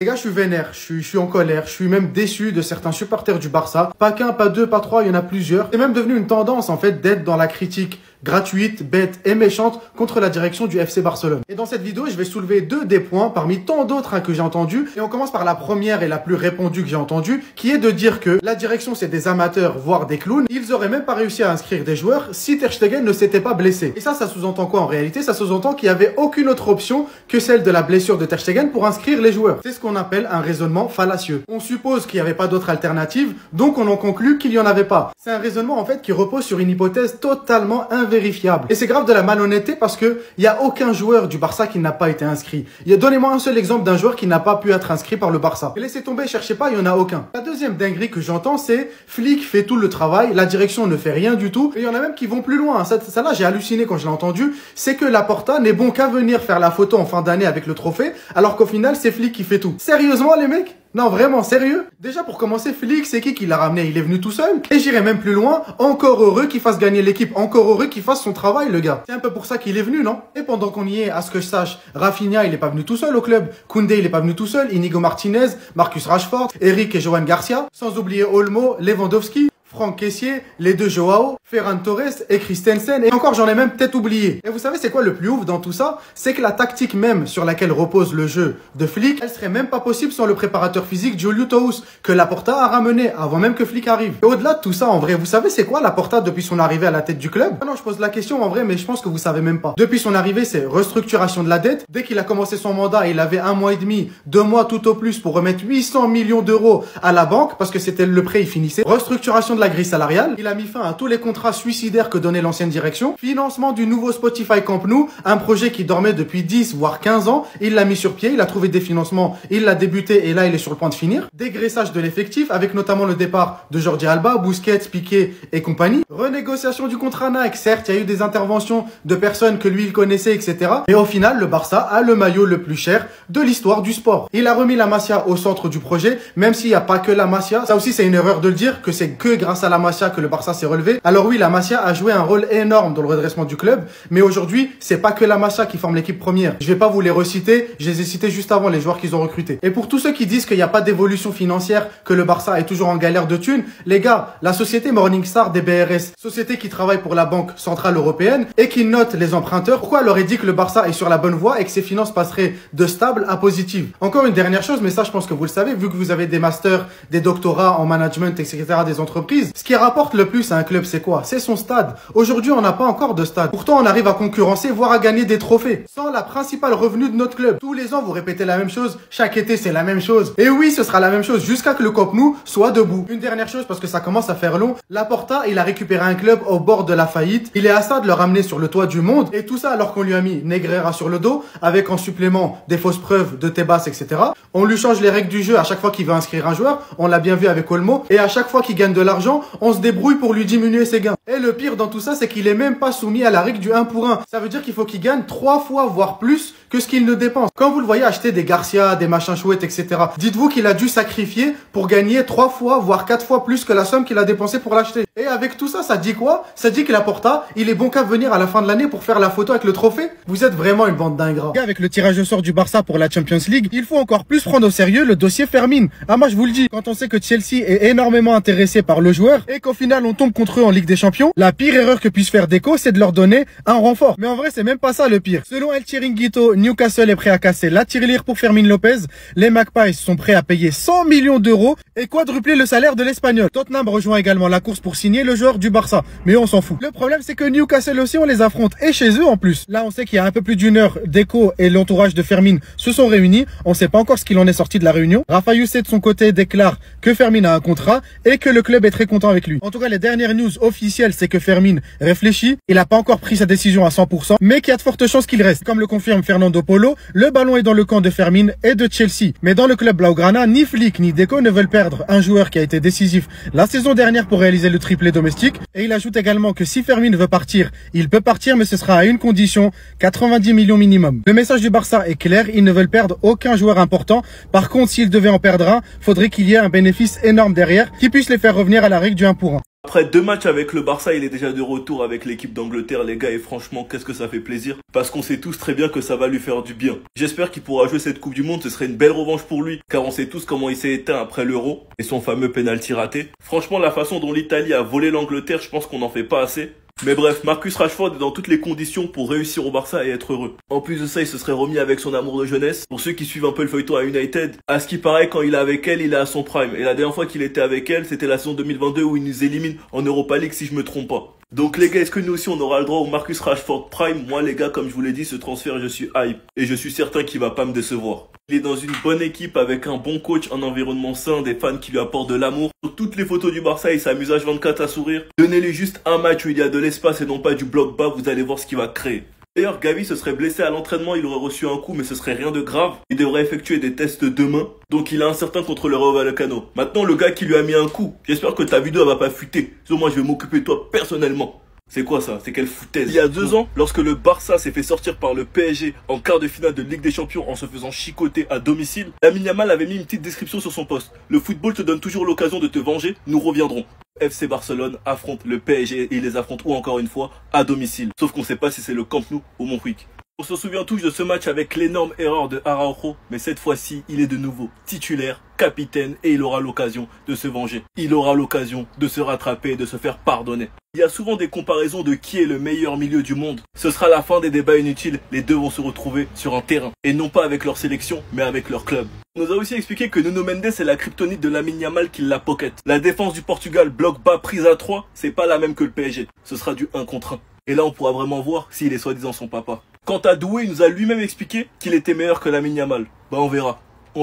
Les gars, je suis vénère, je suis en colère, je suis même déçu de certains supporters du Barça. Pas qu'un, pas deux, pas trois, il y en a plusieurs. C'est même devenu une tendance en fait d'être dans la critique gratuite, bête et méchante contre la direction du FC Barcelone. Et dans cette vidéo, je vais soulever deux des points parmi tant d'autres que j'ai entendus. Et on commence par la première et la plus répandue que j'ai entendue, qui est de dire que la direction c'est des amateurs, voire des clowns. Ils auraient même pas réussi à inscrire des joueurs si Ter Stegen ne s'était pas blessé. Et ça sous-entend quoi en réalité? Ça sous-entend qu'il n'y avait aucune autre option que celle de la blessure de Ter Stegen pour inscrire les joueurs. C'est ce qu'on appelle un raisonnement fallacieux. On suppose qu'il n'y avait pas d'autre alternative, donc on en conclut qu'il n'y en avait pas. C'est un raisonnement en fait qui repose sur une hypothèse totalement invérifiable. Et c'est grave de la malhonnêteté parce que il y a aucun joueur du Barça qui n'a pas été inscrit. Donnez-moi un seul exemple d'un joueur qui n'a pas pu être inscrit par le Barça. Et laissez tomber, cherchez pas, il y en a aucun. La deuxième dinguerie que j'entends, c'est Flick fait tout le travail, la direction ne fait rien du tout. Et il y en a même qui vont plus loin. Ça là, j'ai halluciné quand je l'ai entendu. C'est que Laporta n'est bon qu'à venir faire la photo en fin d'année avec le trophée, alors qu'au final, c'est Flick qui fait tout. Sérieusement, les mecs? Non, vraiment, sérieux? Déjà, pour commencer, Flick, c'est qui l'a ramené? Il est venu tout seul. Et j'irai même plus loin, encore heureux qu'il fasse gagner l'équipe, encore heureux qu'il fasse son travail, le gars. C'est un peu pour ça qu'il est venu, non? Et pendant qu'on y est, à ce que je sache, Rafinha, il est pas venu tout seul au club. Koundé, il est pas venu tout seul. Inigo Martinez, Marcus Rashford, Eric et Johan Garcia. Sans oublier Olmo, Lewandowski, Franck Kessié, les deux Joao, Ferran Torres et Christensen, et encore j'en ai même peut-être oublié. Et vous savez c'est quoi le plus ouf dans tout ça? C'est que la tactique même sur laquelle repose le jeu de Flick, elle serait même pas possible sans le préparateur physique Julio Tous, que Laporta a ramené avant même que Flick arrive. Et au-delà de tout ça, en vrai, vous savez c'est quoi Laporta depuis son arrivée à la tête du club? Ah non, je pose la question en vrai, mais je pense que vous savez même pas. Depuis son arrivée, c'est restructuration de la dette. Dès qu'il a commencé son mandat, il avait 1 mois et demi, 2 mois tout au plus pour remettre 800 millions d'euros à la banque, parce que c'était le prêt, il finissait. Restructuration de la grille salariale. Il a mis fin à tous les contrats suicidaires que donnait l'ancienne direction. Financement du nouveau Spotify Camp Nou, un projet qui dormait depuis 10 voire 15 ans. Il l'a mis sur pied, il a trouvé des financements, il l'a débuté et là il est sur le point de finir. Dégraissage de l'effectif avec notamment le départ de Jordi Alba, Busquets, Piqué et compagnie. Renégociation du contrat Nike. Certes, il y a eu des interventions de personnes que lui il connaissait, etc. Mais au final, le Barça a le maillot le plus cher de l'histoire du sport. Il a remis la Masia au centre du projet, même s'il n'y a pas que la Masia. Ça aussi c'est une erreur de le dire, que c'est que grâce à la Masia que le Barça s'est relevé. Alors oui, la Masia a joué un rôle énorme dans le redressement du club, mais aujourd'hui, c'est pas que la Masia qui forme l'équipe première. Je vais pas vous les reciter, je les ai cités juste avant, les joueurs qu'ils ont recrutés. Et pour tous ceux qui disent qu'il n'y a pas d'évolution financière, que le Barça est toujours en galère de thunes, les gars, la société Morningstar des BRS, société qui travaille pour la Banque Centrale Européenne et qui note les emprunteurs, pourquoi elle aurait dit que le Barça est sur la bonne voie et que ses finances passeraient de stable à positive? Encore une dernière chose, mais ça je pense que vous le savez, vu que vous avez des masters, des doctorats en management, etc. des entreprises, ce qui rapporte le plus à un club, c'est quoi? C'est son stade. Aujourd'hui, on n'a pas encore de stade. Pourtant, on arrive à concurrencer, voire à gagner des trophées. Sans la principale revenu de notre club. Tous les ans, vous répétez la même chose. Chaque été, c'est la même chose. Et oui, ce sera la même chose jusqu'à que le Camp Nou soit debout. Une dernière chose, parce que ça commence à faire long. Laporta, il a récupéré un club au bord de la faillite. Il est à ça de le ramener sur le toit du monde. Et tout ça alors qu'on lui a mis Negreira sur le dos, avec en supplément des fausses preuves de Tebas, etc. On lui change les règles du jeu à chaque fois qu'il veut inscrire un joueur. On l'a bien vu avec Olmo. Et à chaque fois qu'il gagne de l'argent, on se débrouille pour lui diminuer ses gains. Et le pire dans tout ça, c'est qu'il est même pas soumis à la règle du 1 pour 1. Ça veut dire qu'il faut qu'il gagne 3 fois, voire plus, que ce qu'il ne dépense. Quand vous le voyez acheter des Garcia, des machins chouettes, etc., dites-vous qu'il a dû sacrifier pour gagner 3 fois, voire 4 fois plus que la somme qu'il a dépensée pour l'acheter. Et avec tout ça, ça dit quoi? Ça dit que Laporta, il est bon qu'à venir à la fin de l'année pour faire la photo avec le trophée? Vous êtes vraiment une bande d'ingrats. Avec le tirage au sort du Barça pour la Champions League, il faut encore plus prendre au sérieux le dossier Fermin. Ah moi je vous le dis, quand on sait que Chelsea est énormément intéressé par le joueur et qu'au final on tombe contre eux en Ligue des Champions, la pire erreur que puisse faire Deco, c'est de leur donner un renfort. Mais en vrai, c'est même pas ça le pire. Selon El Chiringuito, Newcastle est prêt à casser la tirelire pour Fermin Lopez. Les Magpies sont prêts à payer 100 millions d'euros et quadrupler le salaire de l'Espagnol. Tottenham rejoint également la course pour signer le joueur du Barça. Mais on s'en fout. Le problème, c'est que Newcastle aussi, on les affronte et chez eux en plus. Là, on sait qu'il y a un peu plus d'une heure, Deco et l'entourage de Fermin se sont réunis. On sait pas encore ce qu'il en est sorti de la réunion. Rafa Youssef de son côté déclare que Fermin a un contrat et que le club est très content avec lui. En tout cas, les dernières news officielles, c'est que Fermin réfléchit. Il n'a pas encore pris sa décision à 100%, mais qu'il y a de fortes chances qu'il reste. Comme le confirme Fernando Polo, le ballon est dans le camp de Fermin et de Chelsea. Mais dans le club Blaugrana, ni Flick ni Deco ne veulent perdre un joueur qui a été décisif la saison dernière pour réaliser le triplé domestique. Et il ajoute également que si Fermin veut partir, il peut partir, mais ce sera à une condition, 90 millions minimum. Le message du Barça est clair, ils ne veulent perdre aucun joueur important. Par contre, s'ils devaient en perdre un, faudrait qu'il y ait un bénéfice énorme derrière qui puisse les faire revenir à la règle du 1 pour 1. Après 2 matchs avec le Barça, il est déjà de retour avec l'équipe d'Angleterre, les gars, et franchement, qu'est-ce que ça fait plaisir. Parce qu'on sait tous très bien que ça va lui faire du bien. J'espère qu'il pourra jouer cette Coupe du Monde, ce serait une belle revanche pour lui, car on sait tous comment il s'est éteint après l'Euro, et son fameux penalty raté. Franchement, la façon dont l'Italie a volé l'Angleterre, je pense qu'on n'en fait pas assez. Mais bref, Marcus Rashford est dans toutes les conditions pour réussir au Barça et être heureux. En plus de ça, il se serait remis avec son amour de jeunesse. Pour ceux qui suivent un peu le feuilleton à United, à ce qui paraît, quand il est avec elle, il est à son prime. Et la dernière fois qu'il était avec elle, c'était la saison 2022 où il nous élimine en Europa League si je me trompe pas. Donc les gars, est-ce que nous aussi on aura le droit au Marcus Rashford Prime? Moi les gars, comme je vous l'ai dit, ce transfert, je suis hype. Et je suis certain qu'il va pas me décevoir. Il est dans une bonne équipe avec un bon coach, un environnement sain, des fans qui lui apportent de l'amour. Sur toutes les photos du Barça, il s'amuse H24 à sourire. Donnez-lui juste un match où il y a de l'espace et non pas du bloc bas, vous allez voir ce qu'il va créer. D'ailleurs, Gavi se serait blessé à l'entraînement, il aurait reçu un coup, mais ce serait rien de grave. Il devrait effectuer des tests demain, donc il est incertain contre le Rayo Vallecano. Maintenant, le gars qui lui a mis un coup, j'espère que ta vidéo elle va pas fuiter. Sinon, moi, je vais m'occuper de toi personnellement. C'est quoi ça? C'est quelle foutaise? Il y a 2 ans, lorsque le Barça s'est fait sortir par le PSG en quart de finale de Ligue des Champions en se faisant chicoter à domicile, Lamine Yamal avait mis une petite description sur son post. Le football te donne toujours l'occasion de te venger, nous reviendrons. FC Barcelone affronte le PSG et il les affronte ou encore une fois à domicile. Sauf qu'on sait pas si c'est le Camp Nou ou Montjuic. On se souvient tous de ce match avec l'énorme erreur de Araujo, mais cette fois-ci, il est de nouveau titulaire, capitaine et il aura l'occasion de se venger. Il aura l'occasion de se rattraper et de se faire pardonner. Il y a souvent des comparaisons de qui est le meilleur milieu du monde. Ce sera la fin des débats inutiles, les deux vont se retrouver sur un terrain. Et non pas avec leur sélection, mais avec leur club. On nous a aussi expliqué que Nuno Mendes est la kryptonite de Lamine Yamal qui la pocket. La défense du Portugal, bloc bas, prise à 3, c'est pas la même que le PSG. Ce sera du 1 contre 1. Et là, on pourra vraiment voir s'il est soi-disant son papa. Quant à Doué, il nous a lui-même expliqué qu'il était meilleur que Lamine Yamal. Bah on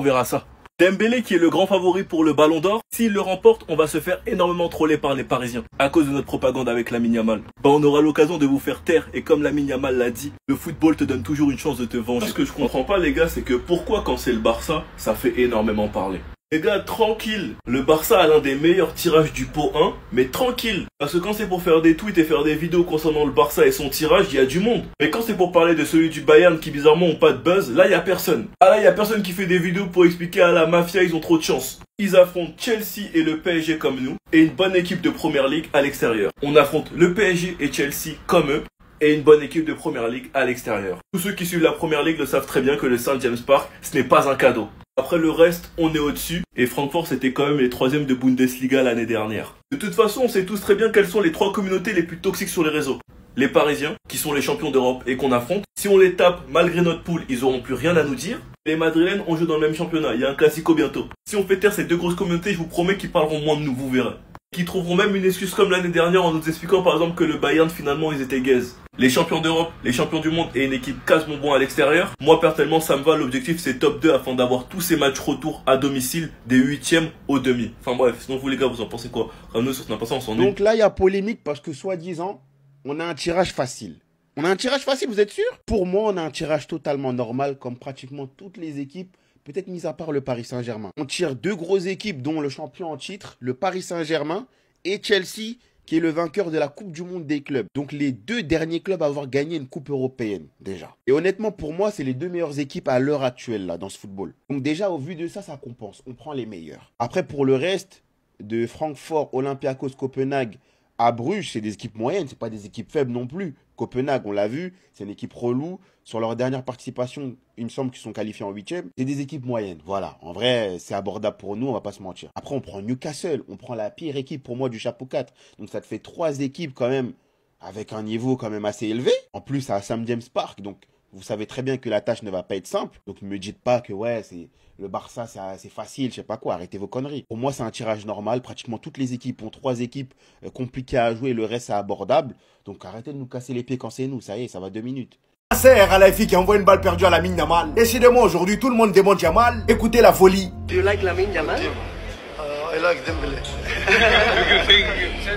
verra ça. Dembélé qui est le grand favori pour le Ballon d'Or, s'il le remporte, on va se faire énormément troller par les Parisiens à cause de notre propagande avec Lamine Yamal. Bah on aura l'occasion de vous faire taire et comme Lamine Yamal l'a dit, le football te donne toujours une chance de te venger. Ce que je comprends pas les gars, c'est que pourquoi quand c'est le Barça, ça fait énormément parler. Les gars, tranquille, le Barça a l'un des meilleurs tirages du pot 1, mais tranquille. Parce que quand c'est pour faire des tweets et faire des vidéos concernant le Barça et son tirage, il y a du monde. Mais quand c'est pour parler de celui du Bayern qui bizarrement ont pas de buzz, là il y a personne. Ah là il y a personne qui fait des vidéos pour expliquer à la mafia, ils ont trop de chance. Ils affrontent Chelsea et le PSG comme nous, et une bonne équipe de Première Ligue à l'extérieur. On affronte le PSG et Chelsea comme eux, et une bonne équipe de Première Ligue à l'extérieur. Tous ceux qui suivent la Première Ligue le savent très bien que le St James Park, ce n'est pas un cadeau. Après le reste, on est au-dessus. Et Francfort, c'était quand même les 3e de Bundesliga l'année dernière. De toute façon, on sait tous très bien quelles sont les 3 communautés les plus toxiques sur les réseaux. Les Parisiens, qui sont les champions d'Europe et qu'on affronte. Si on les tape malgré notre poule, ils auront plus rien à nous dire. Les Madrilènes, on joue dans le même championnat. Il y a un classico bientôt. Si on fait taire ces 2 grosses communautés, je vous promets qu'ils parleront moins de nous, vous verrez. Qui trouveront même une excuse comme l'année dernière en nous expliquant par exemple que le Bayern finalement ils étaient gaze. Les champions d'Europe, les champions du monde et une équipe casse-bonbon à l'extérieur. Moi personnellement ça me va, l'objectif c'est top 2 afin d'avoir tous ces matchs retour à domicile des 8e au demi. Enfin bref, sinon vous les gars vous en pensez quoi? Ramenez sur ce n'a pas ça, on s'en est. Donc là il y a polémique parce que soi-disant on a un tirage facile. On a un tirage facile, vous êtes sûr? Pour moi on a un tirage totalement normal comme pratiquement toutes les équipes. Peut-être mis à part le Paris Saint-Germain. On tire 2 grosses équipes dont le champion en titre, le Paris Saint-Germain et Chelsea qui est le vainqueur de la Coupe du Monde des clubs. Donc les 2 derniers clubs à avoir gagné une Coupe européenne déjà. Et honnêtement pour moi c'est les 2 meilleures équipes à l'heure actuelle là dans ce football. Donc déjà au vu de ça, ça compense. On prend les meilleurs. Après pour le reste, de Francfort, Olympiakos, Copenhague à Bruges, c'est des équipes moyennes, c'est pas des équipes faibles non plus. Copenhague, on l'a vu, c'est une équipe relou. Sur leur dernière participation, il me semble qu'ils sont qualifiés en 8e. C'est des équipes moyennes. Voilà, en vrai, c'est abordable pour nous, on va pas se mentir. Après, on prend Newcastle, on prend la pire équipe pour moi du chapeau 4. Donc ça te fait 3 équipes quand même avec un niveau quand même assez élevé. En plus, à St James Park, donc vous savez très bien que la tâche ne va pas être simple. Donc ne me dites pas que ouais, c'est le Barça, c'est facile, je sais pas quoi, arrêtez vos conneries. Pour moi, c'est un tirage normal. Pratiquement toutes les équipes ont 3 équipes compliquées à jouer, le reste c'est abordable. Donc arrêtez de nous casser les pieds quand c'est nous, ça y est, ça va 2 minutes. Serre à la fille qui envoie une balle perdue à Lamine Yamal. Décidément aujourd'hui tout le monde demande Yamal. Écoutez la folie. Do you like Lamine Yamal? I like Dembélé. Do you think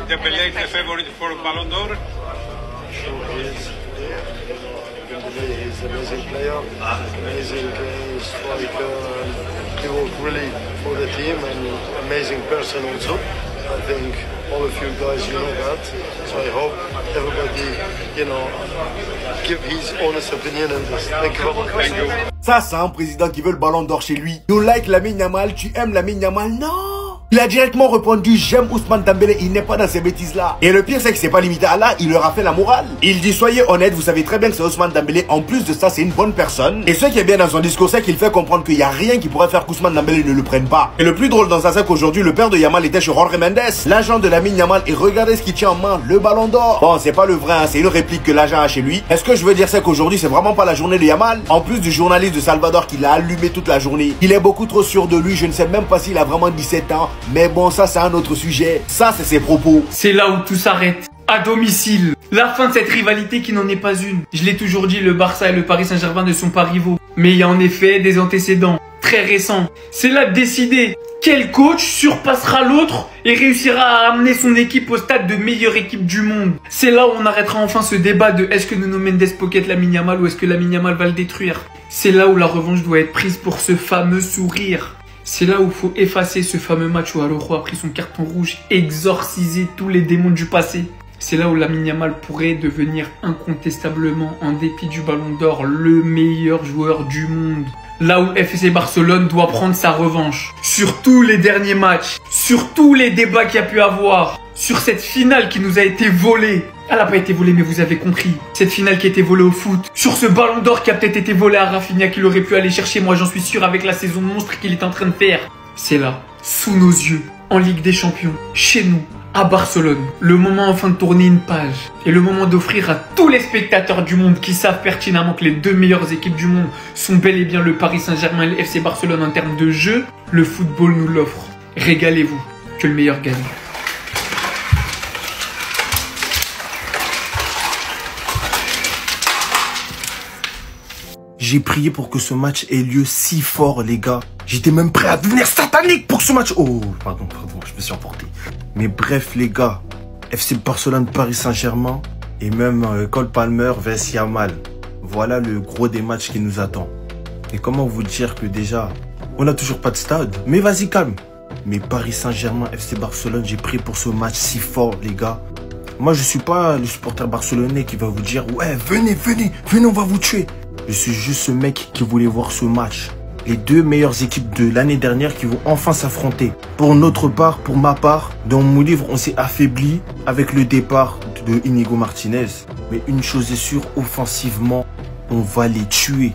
Dembélé is the favorite for Ballon d'Or? Sure he is. Dembélé is an amazing player, amazing striker, and he worked really for the team and amazing person also. I think all of you guys, you know that. So I hope everybody, give his honest opinion on this. Thank you very much. Thank you. Ça, c'est un président qui veut le ballon d'or chez lui. You like Lamine Yamal, tu aimes Lamine Yamal? Non! Il a directement répondu, j'aime Ousmane Dembélé, il n'est pas dans ces bêtises-là. Et le pire, c'est que c'est pas limité à là, il leur a fait la morale. Il dit, soyez honnête, vous savez très bien que c'est Ousmane Dembélé. En plus de ça, c'est une bonne personne. Et ce qui est bien dans son discours, c'est qu'il fait comprendre qu'il n'y a rien qui pourrait faire qu'Ousmane Dembélé ne le prenne pas. Et le plus drôle dans ça, c'est qu'aujourd'hui, le père de Yamal était chez Jorge Mendes, l'agent de Lamine Yamal, et regardez ce qu'il tient en main, le ballon d'or. Bon, c'est pas le vrai, hein, c'est une réplique que l'agent a chez lui. Est-ce que je veux dire, c'est qu'aujourd'hui, c'est vraiment pas la journée de Yamal? En plus du journaliste de Salvador qui l'a allumé toute la journée. Il est beaucoup trop sûr de lui, je ne sais même pas s'il a vraiment 17 ans. Mais bon, ça, c'est un autre sujet. Ça, c'est ses propos. C'est là où tout s'arrête. À domicile. La fin de cette rivalité qui n'en est pas une. Je l'ai toujours dit, le Barça et le Paris Saint-Germain ne sont pas rivaux. Mais il y a en effet des antécédents très récents. C'est là de décider quel coach surpassera l'autre et réussira à amener son équipe au stade de meilleure équipe du monde. C'est là où on arrêtera enfin ce débat de est-ce que Nuno Mendes pocket Lamine Yamal ou est-ce que Lamine Yamal va le détruire. C'est là où la revanche doit être prise pour ce fameux sourire. C'est là où il faut effacer ce fameux match où Araujo a pris son carton rouge, exorciser tous les démons du passé. C'est là où Lamine Yamal pourrait devenir incontestablement, en dépit du Ballon d'Or, le meilleur joueur du monde. Là où FC Barcelone doit prendre sa revanche. Sur tous les derniers matchs, sur tous les débats qu'il y a pu avoir, sur cette finale qui nous a été volée. Elle n'a pas été volée, mais vous avez compris. Cette finale qui a été volée au foot. Sur ce Ballon d'Or qui a peut-être été volé à Rafinha, qu'il aurait pu aller chercher, moi j'en suis sûr, avec la saison monstre qu'il est en train de faire. C'est là, sous nos yeux, en Ligue des Champions, chez nous, à Barcelone. Le moment enfin de tourner une page. Et le moment d'offrir à tous les spectateurs du monde qui savent pertinemment que les deux meilleures équipes du monde sont bel et bien le Paris Saint-Germain et le FC Barcelone en termes de jeu. Le football nous l'offre. Régalez-vous. Que le meilleur gagne. J'ai prié pour que ce match ait lieu si fort, les gars. J'étais même prêt à devenir satanique pour que ce match... Oh, pardon, je me suis emporté. Mais bref, les gars, FC Barcelone, Paris Saint-Germain et même Cole Palmer vs Yamal. Voilà le gros des matchs qui nous attend. Et comment vous dire que déjà, on n'a toujours pas de stade. Mais vas-y, calme. Mais Paris Saint-Germain, FC Barcelone, j'ai prié pour ce match si fort, les gars. Moi, je suis pas le supporter barcelonais qui va vous dire « Ouais, venez, on va vous tuer ». Je suis juste ce mec qui voulait voir ce match. Les deux meilleures équipes de l'année dernière qui vont enfin s'affronter. Pour notre part, pour ma part, dans mon livre, on s'est affaibli avec le départ de Inigo Martinez. Mais une chose est sûre, offensivement, on va les tuer.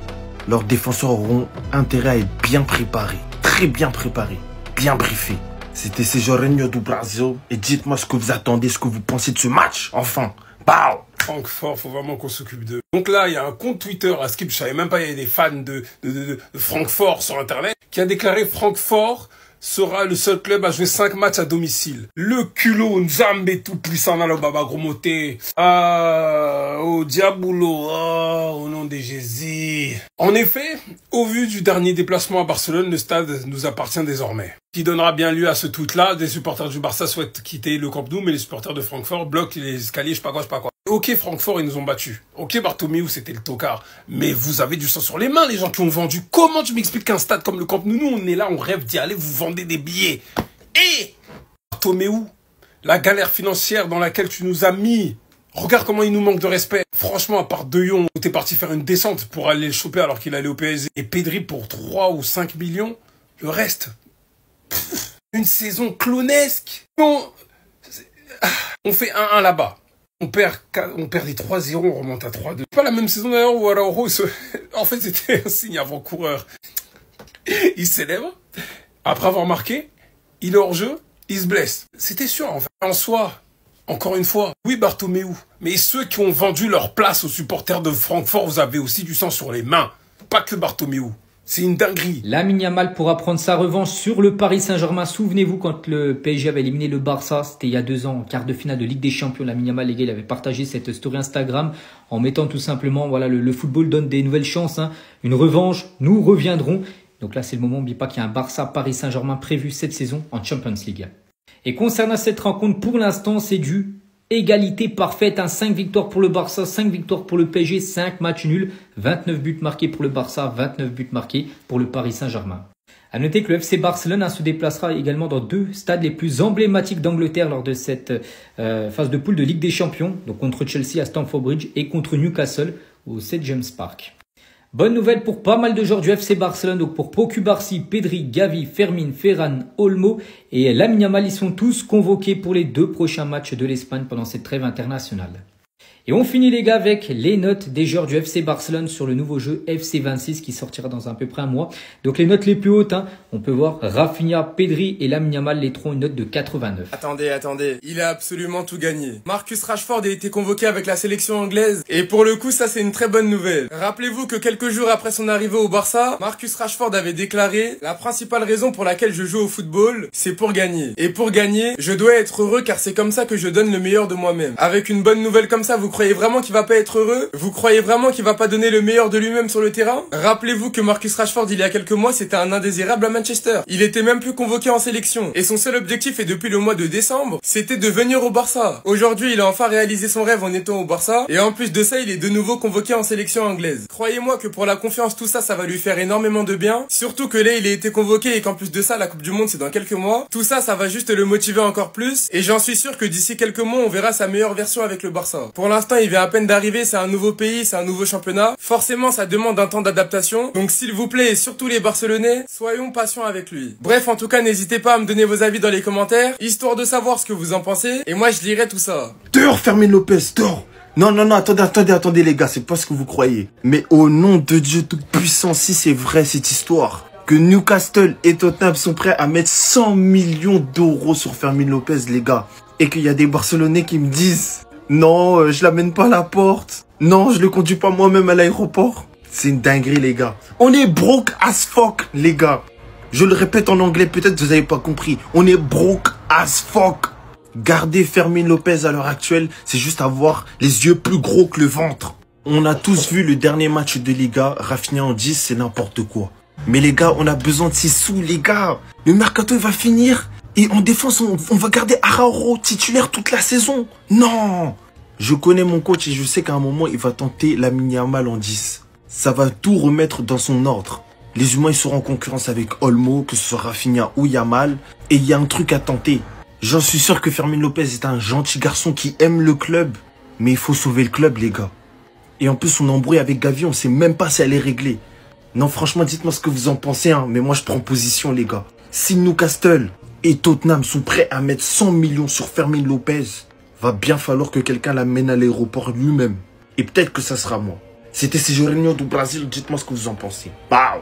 Leurs défenseurs auront intérêt à être bien préparés. Très bien préparés. Bien briefés. C'était Sejourinho do Brasil. Et dites-moi ce que vous attendez, ce que vous pensez de ce match. Enfin, pow! Francfort, faut vraiment qu'on s'occupe d'eux. Donc là, il y a un compte Twitter à Skip, je savais même pas, il y a des fans de Francfort sur Internet, qui a déclaré Francfort sera le seul club à jouer 5 matchs à domicile. Le culot, Nzambe, tout puissant dans le Baba Gromoté. Ah, oh, Diabolo, oh, au nom de Jésus. En effet, au vu du dernier déplacement à Barcelone, le stade nous appartient désormais. Qui donnera bien lieu à ce tweet-là. Des supporters du Barça souhaitent quitter le Camp Nou, mais les supporters de Francfort bloquent les escaliers, je sais pas quoi. Ok, Francfort, ils nous ont battus. Ok, Bartomeu, c'était le tocard. Mais vous avez du sang sur les mains, les gens qui ont vendu. Comment tu m'expliques qu'un stade comme le Camp Nou, nous, on est là, on rêve d'y aller, vous vendez des billets. Et Bartomeu, la galère financière dans laquelle tu nous as mis. Regarde comment il nous manque de respect. Franchement, à part De Jong, où t'es parti faire une descente pour aller le choper alors qu'il allait au PSG. Et Pedri pour 3 ou 5 millions. Le reste, une saison clonesque. Non, on fait 1-1 là-bas. On perd des 3-0, on remonte à 3-2. Pas la même saison d'ailleurs où Araujo, en fait, c'était un signe avant-coureur. Il s'élève, après avoir marqué, il est hors jeu, il se blesse. C'était sûr, en fait. En soi, encore une fois, oui, Bartomeu, mais ceux qui ont vendu leur place aux supporters de Francfort, vous avez aussi du sang sur les mains. Pas que Bartomeu. C'est une dinguerie. Lamine Yamal pourra prendre sa revanche sur le Paris Saint-Germain. Souvenez-vous, quand le PSG avait éliminé le Barça, c'était il y a 2 ans, en quart de finale de Ligue des Champions. Lamine Yamal, les gars, il avait partagé cette story Instagram en mettant tout simplement, voilà, le football donne des nouvelles chances. Hein. Une revanche, nous reviendrons. Donc là, c'est le moment, n'oubliez pas qu'il y a un Barça-Paris Saint-Germain prévu cette saison en Champions League. Et concernant cette rencontre, pour l'instant, c'est du égalité parfaite, 5 victoires pour le Barça, 5 victoires pour le PSG, 5 matchs nuls, 29 buts marqués pour le Barça, 29 buts marqués pour le Paris Saint-Germain. À noter que le FC Barcelone se déplacera également dans 2 stades les plus emblématiques d'Angleterre lors de cette phase de poule de Ligue des Champions, donc contre Chelsea à Stamford Bridge et contre Newcastle au St James Park. Bonne nouvelle pour pas mal de joueurs du FC Barcelone, donc pour Pau Cubarsí, Pedri, Gavi, Fermin, Ferran, Olmo et Lamine Yamal, ils sont tous convoqués pour les 2 prochains matchs de l'Espagne pendant cette trêve internationale. Et on finit les gars avec les notes des joueurs du FC Barcelone sur le nouveau jeu FC 26 qui sortira dans à peu près un mois. Donc les notes les plus hautes, on peut voir Rafinha, Pedri et Lamine Yamal, les trois ont une note de 89. Attendez, il a absolument tout gagné. Marcus Rashford a été convoqué avec la sélection anglaise et pour le coup ça c'est une très bonne nouvelle. Rappelez-vous que quelques jours après son arrivée au Barça, Marcus Rashford avait déclaré: la principale raison pour laquelle je joue au football, c'est pour gagner. Et pour gagner, je dois être heureux car c'est comme ça que je donne le meilleur de moi-même. Avec une bonne nouvelle comme ça, vous croyez vraiment qu'il va pas être heureux? Vous croyez vraiment qu'il va pas donner le meilleur de lui-même sur le terrain? Rappelez-vous que Marcus Rashford, il y a quelques mois, c'était un indésirable à Manchester. Il était même plus convoqué en sélection. Et son seul objectif, et depuis le mois de décembre, c'était de venir au Barça. Aujourd'hui, il a enfin réalisé son rêve en étant au Barça. Et en plus de ça, il est de nouveau convoqué en sélection anglaise. Croyez-moi que pour la confiance, tout ça, ça va lui faire énormément de bien. Surtout que là, il a été convoqué et qu'en plus de ça, la Coupe du Monde, c'est dans quelques mois. Tout ça, ça va juste le motiver encore plus. Et j'en suis sûr que d'ici quelques mois, on verra sa meilleure version avec le Barça. Pour l'instant, il vient à peine d'arriver, c'est un nouveau pays, c'est un nouveau championnat. Forcément, ça demande un temps d'adaptation. Donc s'il vous plaît, et surtout les Barcelonais, soyons patients avec lui. Bref, en tout cas, n'hésitez pas à me donner vos avis dans les commentaires, histoire de savoir ce que vous en pensez. Et moi, je lirai tout ça. Dehors, Fermin Lopez, dehors. Non, attendez les gars, c'est pas ce que vous croyez. Mais au nom de Dieu tout-puissant, si c'est vrai cette histoire, que Newcastle et Tottenham sont prêts à mettre 100 millions d'euros sur Fermin Lopez, les gars, et qu'il y a des Barcelonais qui me disent: non, je l'amène pas à la porte. Non, je le conduis pas moi-même à l'aéroport. C'est une dinguerie, les gars. On est broke as fuck, les gars. Je le répète en anglais, peut-être que vous avez pas compris. On est broke as fuck. Garder Fermin Lopez à l'heure actuelle, c'est juste avoir les yeux plus gros que le ventre. On a tous vu le dernier match de Liga. Rafinha en 10, c'est n'importe quoi. Mais les gars, on a besoin de ces sous, les gars. Le mercato, il va finir. Et en défense, on va garder Araujo titulaire toute la saison. Non! Je connais mon coach et je sais qu'à un moment, il va tenter Lamine Yamal en 10. Ça va tout remettre dans son ordre. Les humains, ils seront en concurrence avec Olmo, que ce soit Rafinha ou Yamal. Et il y a un truc à tenter. J'en suis sûr que Fermin Lopez est un gentil garçon qui aime le club. Mais il faut sauver le club, les gars. Et en plus, son embrouille avec Gavi, on sait même pas si elle est réglée. Non, franchement, dites-moi ce que vous en pensez, mais moi, je prends position, les gars. Si Newcastle et Tottenham sont prêts à mettre 100 millions sur Fermin Lopez, va bien falloir que quelqu'un l'amène à l'aéroport lui-même. Et peut-être que ça sera moi. C'était Serginho du Brésil, dites-moi ce que vous en pensez. Bye.